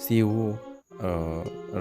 CEO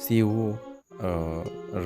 CEO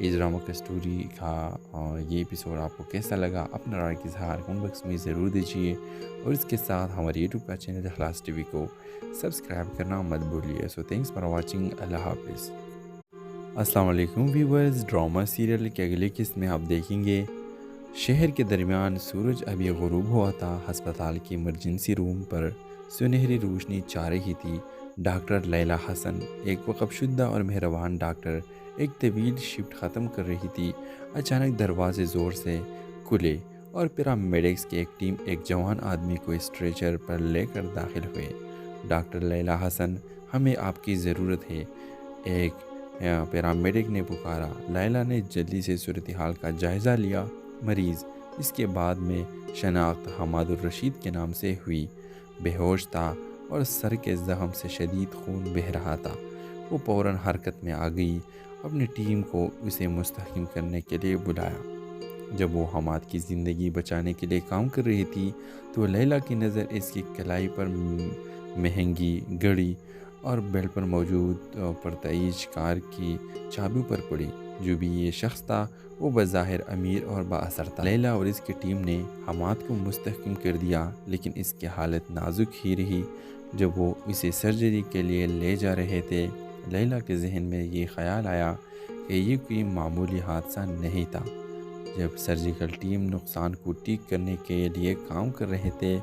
یہ drama کسٹوری کا یہ ایپیسوڈ آپ کو کیسا لگا اپنا رائے کا اظہار کمنٹ باکس میں ضرور دیجیے، اور اس کے ساتھ ہمارے یوٹیوب کا چینل اخلاص ٹی وی کو سبسکرائب کرنا مت بھولیے۔ سو تھینکس فار واچنگ، اللہ حافظ۔ السلام علیکم ویورز، ڈرامہ سیریل کی اگلی قسط میں آپ دیکھیں گے شہر کے درمیان سورج ابھی غروب ہوا تھا۔ ہسپتال کی ایمرجنسی روم پر سنہری روشنی چھا رہی تھی۔ ڈاکٹر لیلا حسن، ایک وقف شدہ اور مہربان ڈاکٹر، ایک طویل شفٹ ختم کر رہی تھی۔ اچانک دروازے زور سے کھلے اور پیرامیڈکس کی ایک ٹیم ایک جوان آدمی کو اسٹریچر پر لے کر داخل ہوئے۔ ڈاکٹر لیلا حسن، ہمیں آپ کی ضرورت ہے، ایک پیرامیڈک نے پکارا۔ لیلا نے جلدی سے صورتحال کا جائزہ لیا۔ مریض، اس کے بعد میں شناخت حماد الرشید کے نام سے ہوئی، بے ہوش تھا اور سر کے زخم سے شدید خون بہہ رہا تھا۔ وہ فوراً حرکت میں آ گئی، اپنی ٹیم کو اسے مستحکم کرنے کے لیے بلایا۔ جب وہ حماد کی زندگی بچانے کے لیے کام کر رہی تھی تو لیلا کی نظر اس کی کلائی پر مہنگی گھڑی اور بیلٹ پر موجود پرتعیش کار کی چابیوں پر پڑی۔ جو بھی یہ شخص تھا وہ بظاہر امیر اور با اثر تھا۔ لیلا اور اس کی ٹیم نے حماد کو مستحکم کر دیا، لیکن اس کی حالت نازک ہی رہی۔ جب وہ اسے سرجری کے لیے لے جا رہے تھے، لیلا کے ذہن میں یہ خیال آیا کہ یہ کوئی معمولی حادثہ نہیں تھا۔ جب سرجیکل ٹیم نقصان کو ٹھیک کرنے کے لیے کام کر رہے تھے،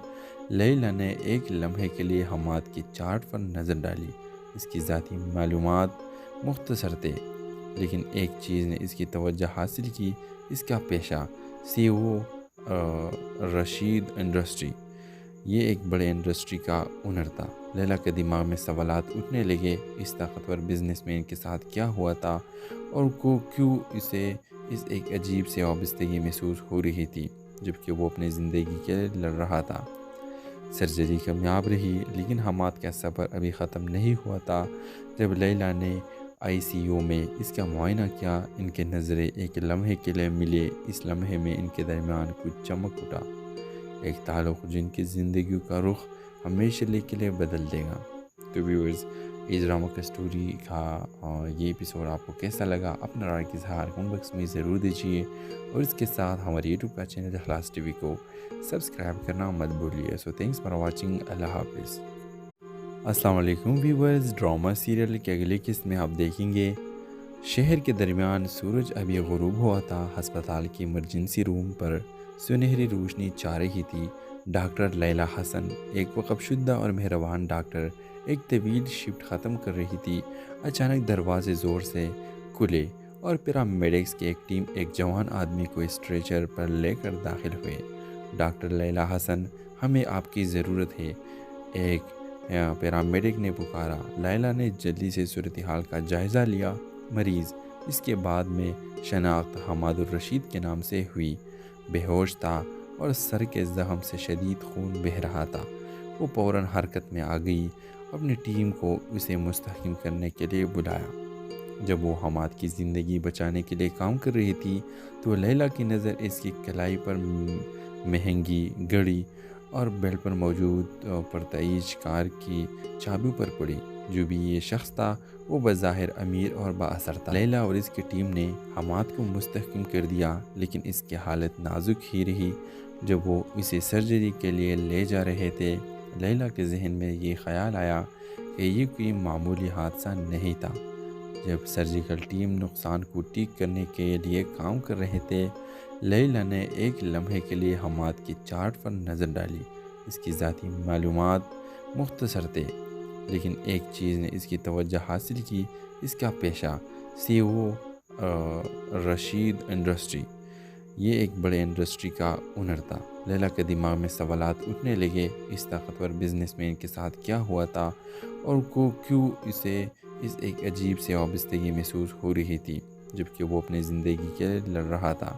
لیلا نے ایک لمحے کے لیے حماد کی چارٹ پر نظر ڈالی۔ اس کی ذاتی معلومات مختصر تھے، لیکن ایک چیز نے اس کی توجہ حاصل کی، اس کا پیشہ CEO رشید انڈسٹری۔ یہ ایک بڑے انڈسٹری کا اونر تھا۔ لیلا کے دماغ میں سوالات اٹھنے لگے، اس طاقتور بزنس مین کے ساتھ کیا ہوا تھا اور کیوں اسے اس ایک عجیب سے وابستگی محسوس ہو رہی تھی جبکہ وہ اپنی زندگی کے لیے لڑ رہا تھا۔ سرجری کامیاب رہی، لیکن حماد کا سفر ابھی ختم نہیں ہوا تھا۔ جب لیلا نے ICU میں اس کا معائنہ کیا، ان کے نظریں ایک لمحے کے لیے ملے۔ اس لمحے میں ان کے درمیان کچھ چمک اٹھا، ایک تعلق جن کی زندگیوں کا رخ ہمیشہ کے لیے بدل دے گا۔ تو ویورز، یہ ڈرامہ کسٹوری کا یہ ایپیسوڈ آپ کو کیسا لگا اپنا رائے کا اظہار کمنٹ باکس میں ضرور دیجیے، اور اس کے ساتھ ہمارے یوٹیوب کا چینل اخلاص ٹی وی کو سبسکرائب کرنا مت بھولیے۔ سو تھینکس فار واچنگ، اللہ حافظ۔ السلام علیکم ویورز، ڈرامہ سیریل کی اگلی قسط میں آپ دیکھیں گے شہر کے درمیان سورج ابھی غروب ہوا تھا۔ ہسپتال کی ایمرجنسی روم پر سنہری روشنی چھا رہی تھی۔ ڈاکٹر لیلا حسن، ایک وقف شدہ اور مہربان ڈاکٹر، ایک طویل شفٹ ختم کر رہی تھی۔ اچانک دروازے زور سے کھلے اور پیرامیڈکس کی ایک ٹیم ایک جوان آدمی کو اسٹریچر پر لے کر داخل ہوئے۔ ڈاکٹر لیلا حسن، ہمیں آپ کی ضرورت ہے، ایک پیرامیڈک نے پکارا۔ لیلا نے جلدی سے صورتحال کا جائزہ لیا۔ مریض، اس کے بعد میں شناخت حماد الرشید کے نام سے ہوئی، بے ہوش تھا اور سر کے زخم سے شدید خون بہہ رہا تھا۔ وہ فوراً حرکت میں آ گئی، اپنی ٹیم کو اسے مستحکم کرنے کے لیے بلایا۔ جب وہ حماد کی زندگی بچانے کے لیے کام کر رہی تھی تو لیلا کی نظر اس کی کلائی پر مہنگی گھڑی اور بیلٹ پر موجود پرتعیش کار کی چابیوں پر پڑی۔ جو بھی یہ شخص تھا وہ بظاہر امیر اور با اثر تھا۔ لیلا اور اس کی ٹیم نے حماد کو مستحکم کر دیا، لیکن اس کی حالت نازک ہی رہی۔ جب وہ اسے سرجری کے لیے لے جا رہے تھے، لیلا کے ذہن میں یہ خیال آیا کہ یہ کوئی معمولی حادثہ نہیں تھا۔ جب سرجیکل ٹیم نقصان کو ٹھیک کرنے کے لیے کام کر رہے تھے، لیلا نے ایک لمحے کے لیے حماد کی چارٹ پر نظر ڈالی۔ اس کی ذاتی معلومات مختصر تھے، لیکن ایک چیز نے اس کی توجہ حاصل کی، اس کا پیشہ CEO رشید انڈسٹری۔ یہ ایک بڑے انڈسٹری کا اونر تھا۔ لیلا کے دماغ میں سوالات اٹھنے لگے، اس طاقتور بزنس مین کے ساتھ کیا ہوا تھا اور کیوں اسے اس ایک عجیب سے وابستگی محسوس ہو رہی تھی جبکہ وہ اپنی زندگی کے لیے لڑ رہا تھا۔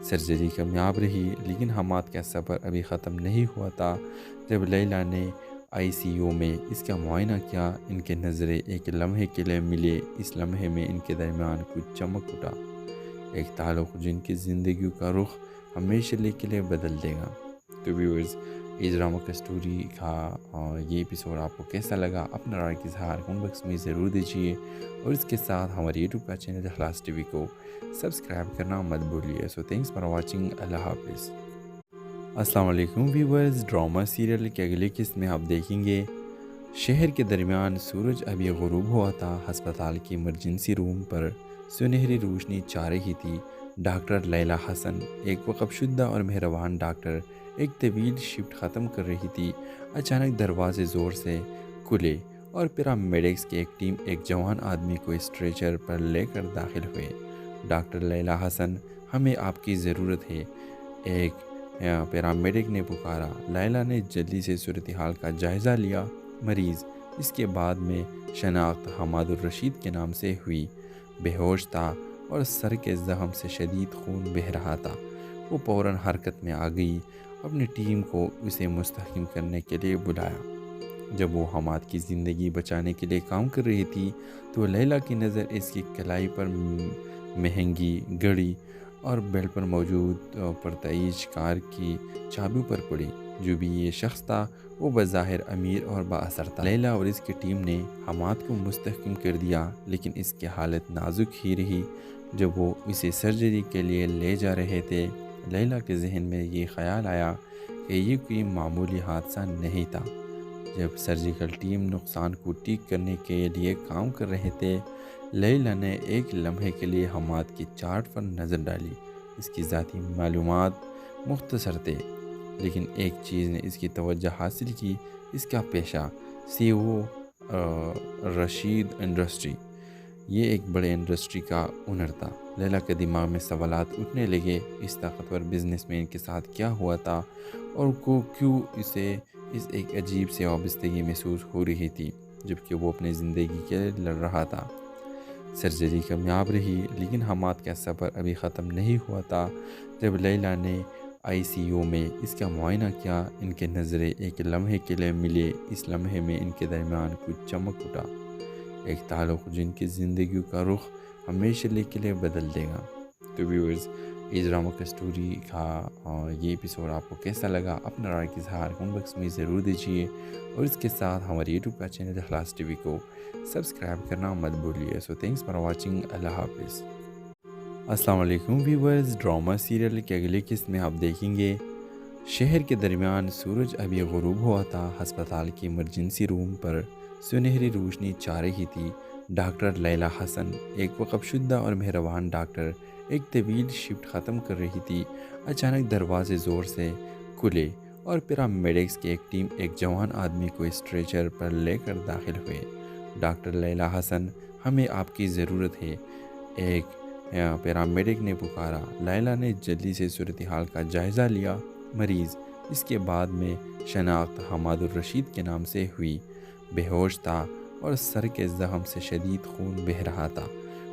سرجری کامیاب رہی، لیکن حماد کا سفر ابھی ختم نہیں ہوا تھا۔ جب لیلا نے ICU میں اس کا معائنہ کیا، ان کے نظریں ایک لمحے کے لیے ملے۔ اس لمحے میں ان کے درمیان کچھ چمک اٹھا، ایک تعلق جن کی زندگیوں کا رخ ہمیشہ کے لیے بدل دے گا۔ تو تو ویورز یہ ڈرامہ کا اسٹوری کا یہ ایپیسوڈ آپ کو کیسا لگا اپنا رائے کا اظہار کمنٹ باکس میں ضرور دیجیے، اور اس کے ساتھ ہمارے یوٹیوب کا چینل اخلاص ٹی وی کو سبسکرائب کرنا مت بھولیے۔ سو تھینکس فار واچنگ، اللہ حافظ۔ السلام علیکم ویورز، ڈرامہ سیریل کے اگلے قسط میں آپ دیکھیں گے شہر کے درمیان سورج ابھی غروب ہوا تھا۔ ہسپتال کی ایمرجنسی روم پر سنہری روشنی چھا رہی تھی۔ ڈاکٹر لیلا حسن، ایک وقف شدہ اور مہربان ڈاکٹر، ایک طویل شفٹ ختم کر رہی تھی۔ اچانک دروازے زور سے کھلے اور پیرامیڈکس کی ایک ٹیم ایک جوان آدمی کو اسٹریچر پر لے کر داخل ہوئے۔ ڈاکٹر لیلا حسن، ہمیں آپ کی ضرورت ہے، ایک پیرامیڈک نے پکارا۔ لیلا نے جلدی سے صورتحال کا جائزہ لیا۔ مریض، اس کے بعد میں شناخت حماد الرشید کے نام سے ہوئی، بے ہوش تھا اور سر کے زخم سے شدید خون بہہ رہا تھا۔ وہ فوراً حرکت میں آ گئی، اپنی ٹیم کو اسے مستحکم کرنے کے لیے بلایا۔ جب وہ حماد کی زندگی بچانے کے لیے کام کر رہی تھی تو لیلا کی نظر اس کی کلائی پر مہنگی گھڑی اور بیلٹ پر موجود پرتعیش کار کی چابی پر پڑی۔ جو بھی یہ شخص تھا وہ بظاہر امیر اور بااثر تھا۔ لیلا اور اس کی ٹیم نے حماد کو مستحکم کر دیا، لیکن اس کی حالت نازک ہی رہی۔ جب وہ اسے سرجری کے لیے لے جا رہے تھے، لیلا کے ذہن میں یہ خیال آیا کہ یہ کوئی معمولی حادثہ نہیں تھا۔ جب سرجیکل ٹیم نقصان کو ٹھیک کرنے کے لیے کام کر رہے تھے، لیلا نے ایک لمحے کے لیے حماد کی چارٹ پر نظر ڈالی۔ اس کی ذاتی معلومات مختصر تھے، لیکن ایک چیز نے اس کی توجہ حاصل کی، اس کا پیشہ CEO رشید انڈسٹری۔ یہ ایک بڑے انڈسٹری کا اونر تھا۔ لیلا کے دماغ میں سوالات اٹھنے لگے، اس طاقتور بزنس مین کے ساتھ کیا ہوا تھا اور کیوں اسے ایک عجیب سے وابستگی محسوس ہو رہی تھی، جبکہ وہ اپنی زندگی کے لیے لڑ رہا تھا۔ سرجری کامیاب رہی، لیکن حماد کا سفر ابھی ختم نہیں ہوا تھا۔ جب لیلا نے ICU میں اس کا معائنہ کیا، ان کے نظریں ایک لمحے کے لیے ملے۔ اس لمحے میں ان کے درمیان کچھ چمک اٹھا، ایک تعلق جن کی زندگی کا رخ ہمیشہ کے لیے بدل دے گا۔ تو ویورز، اس ڈرامہ کا اسٹوری کا یہ ایپیسوڈ آپ کو کیسا لگا اپنا رائے کا اظہار کمنٹ باکس میں ضرور دیجیے، اور اس کے ساتھ ہمارے یوٹیوب کا چینل اخلاص ٹی وی کو سبسکرائب کرنا مت بھولیے۔ سو تھینکس فار واچنگ، اللہ حافظ۔ السلام علیکم ویورز، ڈرامہ سیریل کے اگلے قسط میں آپ دیکھیں گے شہر کے درمیان سورج ابھی غروب ہوا تھا۔ ہسپتال کی ایمرجنسی روم پر سنہری روشنی چھا رہی تھی۔ ڈاکٹر لیلا حسن، ایک وقف شدہ اور مہربان ڈاکٹر، ایک طویل شفٹ ختم کر رہی تھی۔ اچانک دروازے زور سے کھلے اور پیرامیڈکس کی ایک ٹیم ایک جوان آدمی کو اسٹریچر پر لے کر داخل ہوئے۔ ڈاکٹر لیلا حسن، ہمیں آپ کی ضرورت ہے، ایک پیرامیڈک نے پکارا۔ لیلا نے جلدی سے صورتحال کا جائزہ لیا۔ مریض، اس کے بعد میں شناخت حماد الرشید کے نام سے ہوئی، بے ہوش تھا اور سر کے زخم سے شدید خون بہہ رہا تھا۔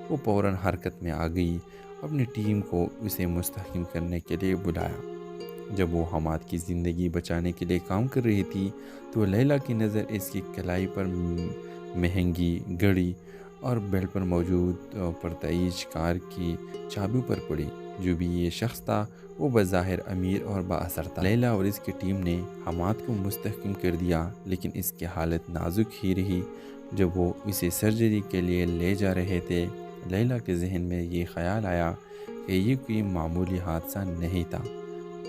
وہ فوراً حرکت میں آ گئی، اپنی ٹیم کو اسے مستحکم کرنے کے لیے بلایا۔ جب وہ حماد کی زندگی بچانے کے لیے کام کر رہی تھی تو لیلا کی نظر اس کی کلائی پر مہنگی گھڑی اور بیلٹ پر موجود پرتعیش کار کی چابی پر پڑی۔ جو بھی یہ شخص تھا وہ بظاہر امیر اور بااثر تھا۔ لیلا اور اس کی ٹیم نے حماد کو مستحکم کر دیا، لیکن اس کی حالت نازک ہی رہی۔ جب وہ اسے سرجری کے لیے لے جا رہے تھے، لیلا کے ذہن میں یہ خیال آیا کہ یہ کوئی معمولی حادثہ نہیں تھا۔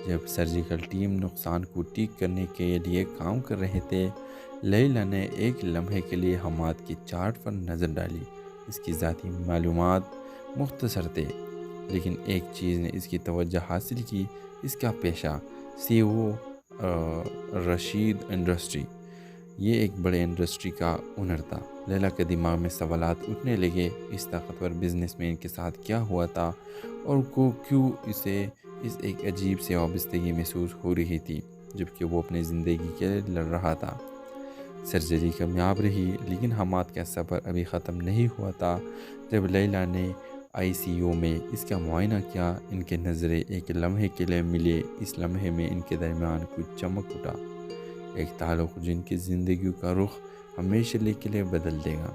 جب سرجیکل ٹیم نقصان کو ٹھیک کرنے کے لیے کام کر رہے تھے، لیلا نے ایک لمحے کے لیے حماد کی چارٹ پر نظر ڈالی۔ اس کی ذاتی معلومات مختصر تھے، لیکن ایک چیز نے اس کی توجہ حاصل کی، اس کا پیشہ CEO رشید انڈسٹری۔ یہ ایک بڑے انڈسٹری کا اونر تھا۔ لیلا کے دماغ میں سوالات اٹھنے لگے، اس طاقتور بزنس مین کے ساتھ کیا ہوا تھا اور کیوں اسے ایک عجیب سے وابستگی محسوس ہو رہی تھی، جبکہ وہ اپنی زندگی کے لیے لڑ رہا تھا۔ سرجری کامیاب رہی، لیکن حماد کا سفر ابھی ختم نہیں ہوا تھا۔ جب لیلا نے ICU میں اس کا معائنہ کیا، ان کے نظریں ایک لمحے کے لیے ملے۔ اس لمحے میں ان کے درمیان کچھ چمک اٹھا، ایک تعلق جن کی زندگی کا رخ ہمیشہ کے لیے بدل دے گا۔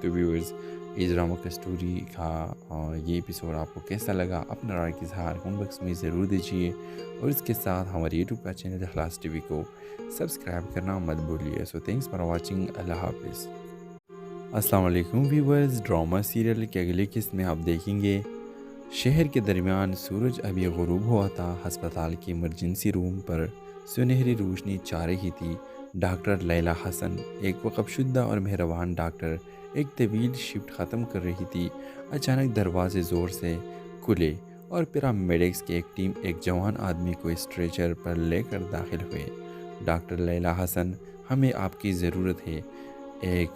تو ویورز اس ڈرامہ کا اسٹوری کا یہ ایپیسوڈ آپ کو کیسا لگا اپنا رائے کا اظہار کمنٹ باکس میں ضرور دیجیے، اور اس کے ساتھ ہمارے یوٹیوب کا چینل اخلاص ٹی وی کو سبسکرائب کرنا مت بھولیے۔ سو تھینکس فار واچنگ، اللہ حافظ۔ السلام علیکم ویورز، ڈرامہ سیریل کے اگلی قسط میں آپ دیکھیں گے شہر کے درمیان سورج ابھی غروب ہوا تھا۔ ہسپتال کی ایمرجنسی روم پر سنہری روشنی چھا رہی تھی۔ ڈاکٹر لیلا حسن، ایک وقف شدہ اور مہربان ڈاکٹر، ایک طویل شفٹ ختم کر رہی تھی۔ اچانک دروازے زور سے کھلے اور پیرامیڈکس کی ایک ٹیم ایک جوان آدمی کو اسٹریچر پر لے کر داخل ہوئے۔ ڈاکٹر لیلا حسن، ہمیں آپ کی ضرورت ہے، ایک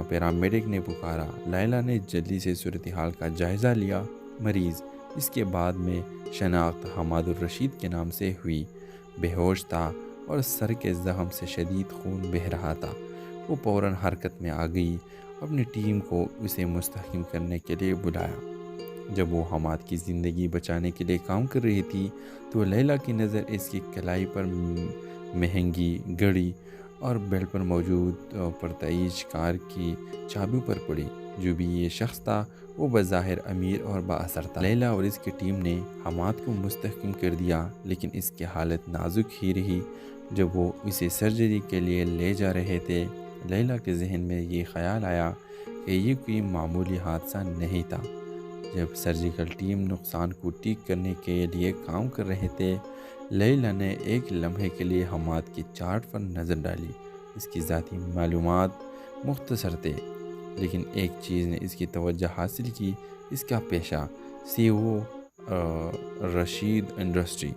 پیرامیڈک نے پکارا۔ لیلا نے جلدی سے صورتحال کا جائزہ لیا۔ مریض، اس کے بعد میں شناخت حماد الرشید کے نام سے ہوئی، بے ہوش تھا اور سر کے زخم سے شدید خون بہہ رہا تھا۔ وہ فوراً حرکت میں آ گئی، اپنی ٹیم کو اسے مستحکم کرنے کے لیے بلایا۔ جب وہ حماد کی زندگی بچانے کے لیے کام کر رہی تھی تو لیلا کی نظر اس کی کلائی پر مہنگی گھڑی اور بیلٹ پر موجود پرتعیش کار کی چابیوں پر پڑی۔ جو بھی یہ شخص تھا وہ بظاہر امیر اور با اثر تھا۔ لیلا اور اس کی ٹیم نے حماد کو مستحکم کر دیا، لیکن اس کی حالت نازک ہی رہی۔ جب وہ اسے سرجری کے لیے لے جا رہے تھے، لیلا کے ذہن میں یہ خیال آیا کہ یہ کوئی معمولی حادثہ نہیں تھا۔ جب سرجیکل ٹیم نقصان کو ٹھیک کرنے کے لیے کام کر رہے تھے، لیلا نے ایک لمحے کے لیے حماد کی چارٹ پر نظر ڈالی۔ اس کی ذاتی معلومات مختصر تھے، لیکن ایک چیز نے اس کی توجہ حاصل کی، اس کا پیشہ CEO رشید انڈسٹری۔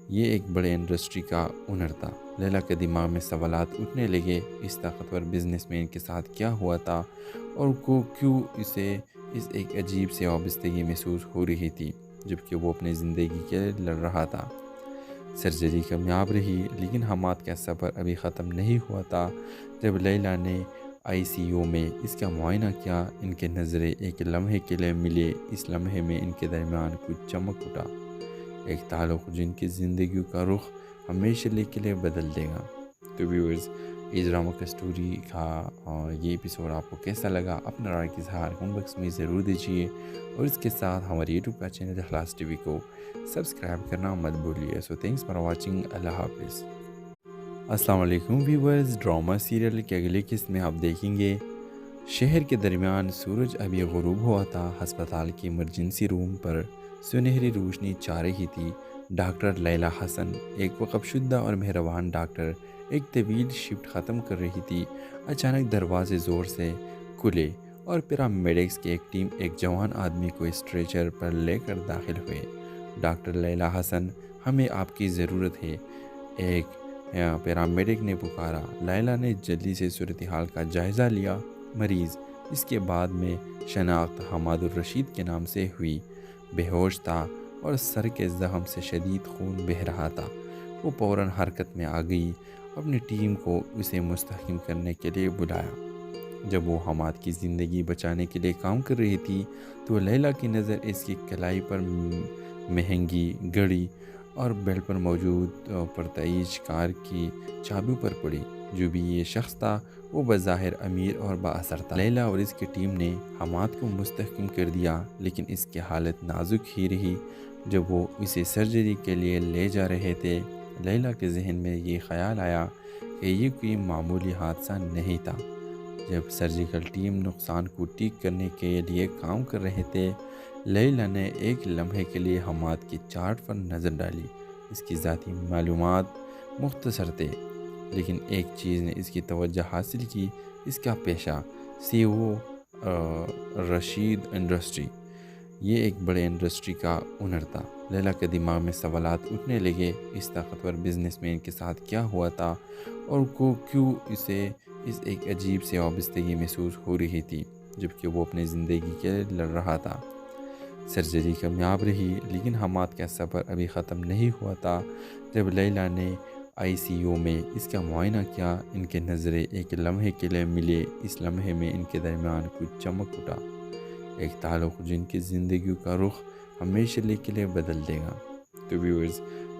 یہ ایک بڑے انڈسٹری کا اونر تھا۔ لیلا کے دماغ میں سوالات اٹھنے لگے، اس طاقتور بزنس مین کے ساتھ کیا ہوا تھا اور کیوں اسے اس ایک عجیب سے وابستگی محسوس ہو رہی تھی، جبکہ وہ اپنی زندگی کے لیے لڑ رہا تھا۔ سرجری کامیاب رہی، لیکن حماد کا سفر ابھی ختم نہیں ہوا تھا۔ جب لیلا نے ICU میں اس کا معائنہ کیا، ان کے نظریں ایک لمحے کے لیے ملے۔ اس لمحے میں ان کے درمیان کچھ چمک اٹھا، ایک تعلق جن کی زندگیوں کا رخ ہمیشہ کے لیے بدل دے گا۔ تو ویورز اس ڈرامہ کا اسٹوری کا یہ ایپیسوڈ آپ کو کیسا لگا اپنا رائے کا اظہار کمنٹ باکس میں ضرور دیجیے، اور اس کے ساتھ ہمارے یوٹیوب کا چینل اخلاص ٹی وی کو سبسکرائب کرنا مت بھولیے۔ سو تھینکس فار واچنگ، اللہ حافظ۔ السلام علیکم ویورز، ڈرامہ سیریل کے اگلی قسط میں آپ دیکھیں گے شہر کے درمیان سورج ابھی غروب ہوا تھا۔ ہسپتال کی ایمرجنسی روم پر سنہری روشنی چھا رہی تھی۔ ڈاکٹر لیلا حسن، ایک وقف شدہ اور مہربان ڈاکٹر، ایک طویل شفٹ ختم کر رہی تھی۔ اچانک دروازے زور سے کھلے اور پیرامیڈکس کی ایک ٹیم ایک جوان آدمی کو اسٹریچر پر لے کر داخل ہوئے۔ ڈاکٹر لیلا حسن، ہمیں آپ کی ضرورت ہے، ایک پیرامیڈک نے پکارا۔ لیلا نے جلدی سے صورتحال کا جائزہ لیا۔ مریض، اس کے بعد میں شناخت حماد الرشید کے نام سے ہوئی، بے ہوش تھا اور سر کے زخم سے شدید خون بہہ رہا تھا۔ وہ فوراً حرکت میں آ گئی، اپنی ٹیم کو اسے مستحکم کرنے کے لیے بلایا۔ جب وہ حماد کی زندگی بچانے کے لیے کام کر رہی تھی تو لیلا کی نظر اس کی کلائی پر مہنگی گھڑی اور بیلٹ پر موجود پرتعیش کار کی چابیوں پر پڑی۔ جو بھی یہ شخص تھا وہ بظاہر امیر اور با اثر تھا۔ لیلا اور اس کی ٹیم نے حماد کو مستحکم کر دیا، لیکن اس کی حالت نازک ہی رہی۔ جب وہ اسے سرجری کے لیے لے جا رہے تھے، لیلا کے ذہن میں یہ خیال آیا کہ یہ کوئی معمولی حادثہ نہیں تھا۔ جب سرجیکل ٹیم نقصان کو ٹھیک کرنے کے لیے کام کر رہے تھے، لیلا نے ایک لمحے کے لیے حماد کی چارٹ پر نظر ڈالی۔ اس کی ذاتی معلومات مختصر تھے، لیکن ایک چیز نے اس کی توجہ حاصل کی، اس کا پیشہ CEO رشید انڈسٹری۔ یہ ایک بڑے انڈسٹری کا اونر تھا۔ لیلا کے دماغ میں سوالات اٹھنے لگے، اس طاقتور بزنس مین کے ساتھ کیا ہوا تھا اور کیوں اسے اس ایک عجیب سے وابستگی محسوس ہو رہی تھی، جبکہ وہ اپنی زندگی کے لیے لڑ رہا تھا۔ سرجری کامیاب رہی، لیکن حماد کا سفر ابھی ختم نہیں ہوا تھا۔ جب لیلا نے ICU میں اس کا معائنہ کیا، ان کے نظریں ایک لمحے کے لیے ملے۔ اس لمحے میں ان کے درمیان کچھ چمک اٹھا، ایک تعلق جن کی زندگیوں کا رخ ہمیشہ کے لیے بدل دے گا۔ تو ویورز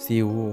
CEO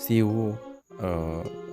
CEO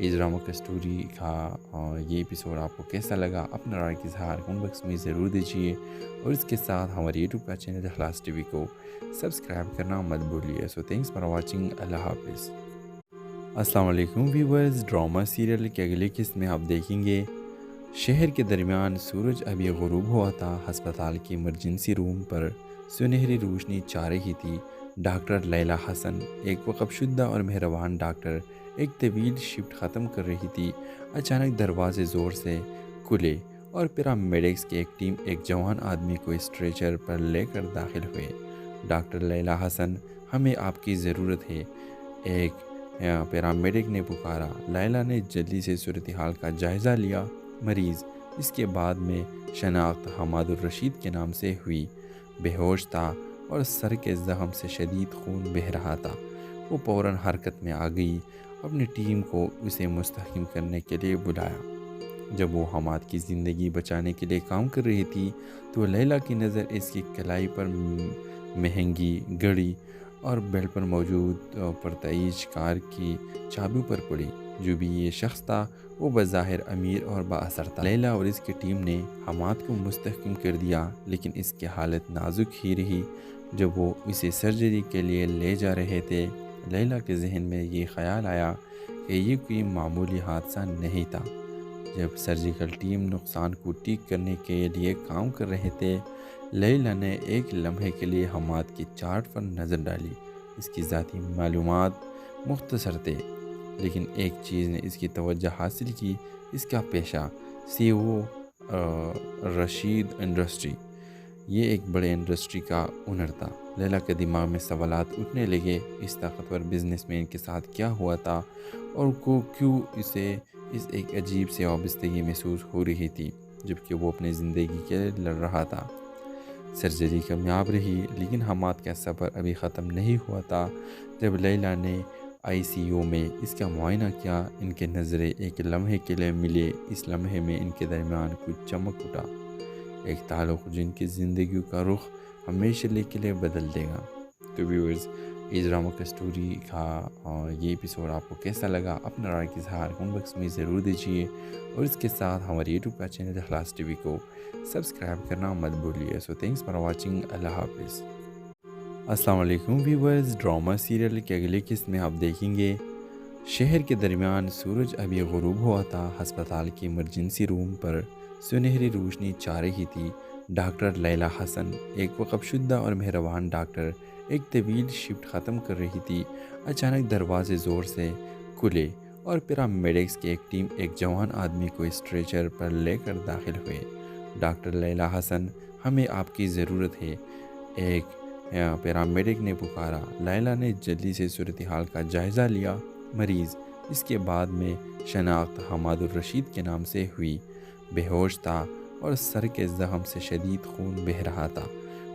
ڈرامہ کا اسٹوری کا یہ ایپیسوڈ آپ کو کیسا لگا اپنا رائے کا اظہار کمنٹ باکس میں ضرور دیجیے، اور اس کے ساتھ ہمارے یوٹیوب کا چینل اخلاص ٹی وی کو سبسکرائب کرنا مت بھولیے۔ سو تھینکس فار واچنگ، اللہ حافظ۔ السلام علیکم ویورز، ڈرامہ سیریل کے اگلے قسط میں آپ دیکھیں گے شہر کے درمیان سورج ابھی غروب ہوا تھا۔ ہسپتال کی ایمرجنسی روم پر سنہری روشنی چھا رہی تھی۔ ڈاکٹر لیلا حسن، ایک وقف شدہ اور مہربان ڈاکٹر، ایک طویل شفٹ ختم کر رہی تھی۔ اچانک دروازے زور سے کھلے اور پیرامیڈکس کی ایک ٹیم ایک جوان آدمی کو اسٹریچر پر لے کر داخل ہوئے۔ ڈاکٹر لیلا حسن، ہمیں آپ کی ضرورت ہے، ایک پیرامیڈک نے پکارا۔ لیلا نے جلدی سے صورتحال کا جائزہ لیا۔ مریض، اس کے بعد میں شناخت حماد الرشید کے نام سے ہوئی، بے ہوش تھا اور سر کے زخم سے شدید خون بہہ رہا تھا۔ وہ فوراً حرکت میں آ گئی، اپنی ٹیم کو اسے مستحکم کرنے کے لیے بلایا۔ جب وہ حماد کی زندگی بچانے کے لیے کام کر رہی تھی تو لیلا کی نظر اس کی کلائی پر مہنگی گھڑی اور بیلٹ پر موجود پرتعیش کار کی چابی پر پڑی۔ جو بھی یہ شخص تھا وہ بظاہر امیر اور با اثر تھا۔ لیلا اور اس کی ٹیم نے حماد کو مستحکم کر دیا، لیکن اس کی حالت نازک ہی رہی۔ جب وہ اسے سرجری کے لیے لے جا رہے تھے، لیلا کے ذہن میں یہ خیال آیا کہ یہ کوئی معمولی حادثہ نہیں تھا۔ جب سرجیکل ٹیم نقصان کو ٹھیک کرنے کے لیے کام کر رہے تھے، لیلا نے ایک لمحے کے لیے حماد کی چارٹ پر نظر ڈالی۔ اس کی ذاتی معلومات مختصر تھے، لیکن ایک چیز نے اس کی توجہ حاصل کی، اس کا پیشہ CEO رشید انڈسٹری۔ یہ ایک بڑے انڈسٹری کا اونر تھا۔ لیلا کے دماغ میں سوالات اٹھنے لگے، اس طاقتور بزنس مین کے ساتھ کیا ہوا تھا اور کیوں اسے اس ایک عجیب سے وابستگی محسوس ہو رہی تھی، جبکہ وہ اپنی زندگی کے لیے لڑ رہا تھا۔ سرجری کامیاب رہی، لیکن حماد کا سفر ابھی ختم نہیں ہوا تھا۔ جب لیلا نے ICU میں اس کا معائنہ کیا، ان کے نظریں ایک لمحے کے لیے ملے۔ اس لمحے میں ان کے درمیان کچھ چمک اٹھا، ایک تعلق جن کی زندگی کا رخ ہمیشہ کے لیے بدل دے گا۔ تو ویورز، ڈرامہ کا اسٹوری کا یہ ایپیسوڈ آپ کو کیسا لگا اپنا رائے کا اظہار کمنٹ باکس میں ضرور دیجیے، اور اس کے ساتھ ہمارے یوٹیوب کا چینل اخلاص ٹی وی کو سبسکرائب کرنا مت بھولیے۔ سو تھینکس فار واچنگ، اللہ حافظ۔ السلام علیکم ویورز، ڈرامہ سیریل کے اگلے قسط میں آپ دیکھیں گے شہر کے درمیان سورج ابھی غروب ہوا تھا۔ ہسپتال کی ایمرجنسی روم پر سنہری روشنی چھا رہی تھی۔ ڈاکٹر لیلا حسن، ایک وقف شدہ اور مہربان ڈاکٹر، ایک طویل شفٹ ختم کر رہی تھی۔ اچانک دروازے زور سے کھلے اور پیرامیڈکس کی ایک ٹیم ایک جوان آدمی کو اسٹریچر پر لے کر داخل ہوئے۔ ڈاکٹر لیلا حسن، ہمیں آپ کی ضرورت ہے، ایک پیرامیڈک نے پکارا۔ لیلا نے جلدی سے صورتحال کا جائزہ لیا۔ مریض، اس کے بعد میں شناخت حماد الرشید کے نام سے ہوئی، بے ہوش تھا اور سر کے زخم سے شدید خون بہہ رہا تھا۔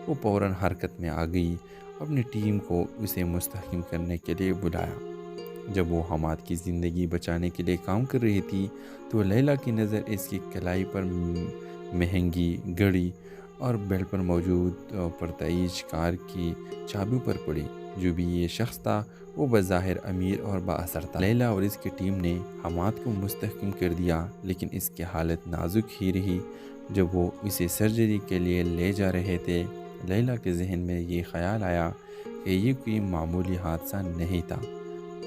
وہ فوراً حرکت میں آ گئی، اپنی ٹیم کو اسے مستحکم کرنے کے لیے بلایا۔ جب وہ حماد کی زندگی بچانے کے لیے کام کر رہی تھی تو لیلا کی نظر اس کی کلائی پر مہنگی گھڑی اور بیلٹ پر موجود پرتعیش کار کی چابی پر پڑی۔ جو بھی یہ شخص تھا وہ بظاہر امیر اور با اثر تھا۔ لیلا اور اس کی ٹیم نے حماد کو مستحکم کر دیا، لیکن اس کی حالت نازک ہی رہی۔ جب وہ اسے سرجری کے لیے لے جا رہے تھے، لیلا کے ذہن میں یہ خیال آیا کہ یہ کوئی معمولی حادثہ نہیں تھا۔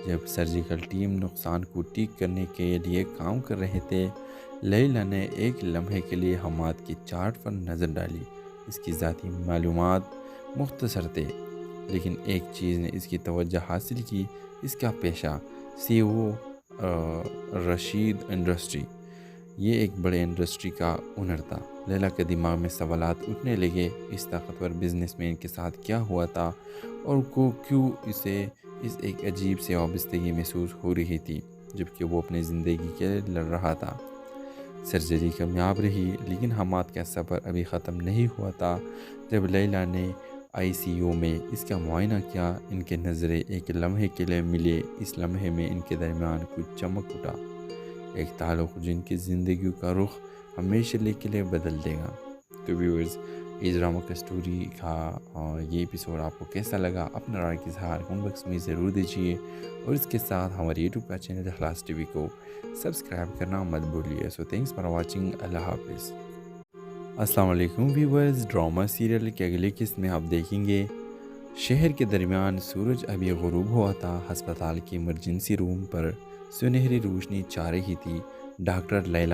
جب سرجیکل ٹیم نقصان کو ٹھیک کرنے کے لیے کام کر رہے تھے، لیلا نے ایک لمحے کے لیے حماد کی چارٹ پر نظر ڈالی۔ اس کی ذاتی معلومات مختصر تھے، لیکن ایک چیز نے اس کی توجہ حاصل کی، اس کا پیشہ CEO رشید انڈسٹری۔ یہ ایک بڑے انڈسٹری کا اونر تھا۔ لیلا کے دماغ میں سوالات اٹھنے لگے، اس طاقتور بزنس مین کے ساتھ کیا ہوا تھا اور کیوں اسے اس ایک عجیب سے وابستگی محسوس ہو رہی تھی، جبکہ وہ اپنی زندگی کے لیے لڑ رہا تھا۔ سرجری کامیاب رہی، لیکن حماد کا سفر ابھی ختم نہیں ہوا تھا۔ جب لیلا نے ICU میں اس کا معائنہ کیا، ان کے نظریں ایک لمحے کے لیے ملے۔ اس لمحے میں ان کے درمیان کچھ چمک اٹھا، ایک تعلق جن کی زندگی کا رخ ہمیشہ کے لیے بدل دے گا۔ تو ویورز، اس ڈرامہ کسٹوری کا یہ ایپیسوڈ آپ کو کیسا لگا اپنا رائے کا اظہار کمنٹ باکس میں ضرور دیجیے، اور اس کے ساتھ ہمارے یوٹیوب کا چینل اخلاص ٹی وی کو سبسکرائب کرنا مت بھولیے۔ سو تھینکس فار واچنگ، اللہ حافظ۔ السلام علیکم ویورز، ڈرامہ سیریل کے اگلی قسط میں آپ دیکھیں گے شہر کے درمیان سورج ابھی غروب ہوا تھا، ہسپتال کی ایمرجنسی روم پر سنہری روشنی چھا رہی تھی۔ ڈاکٹر لیلا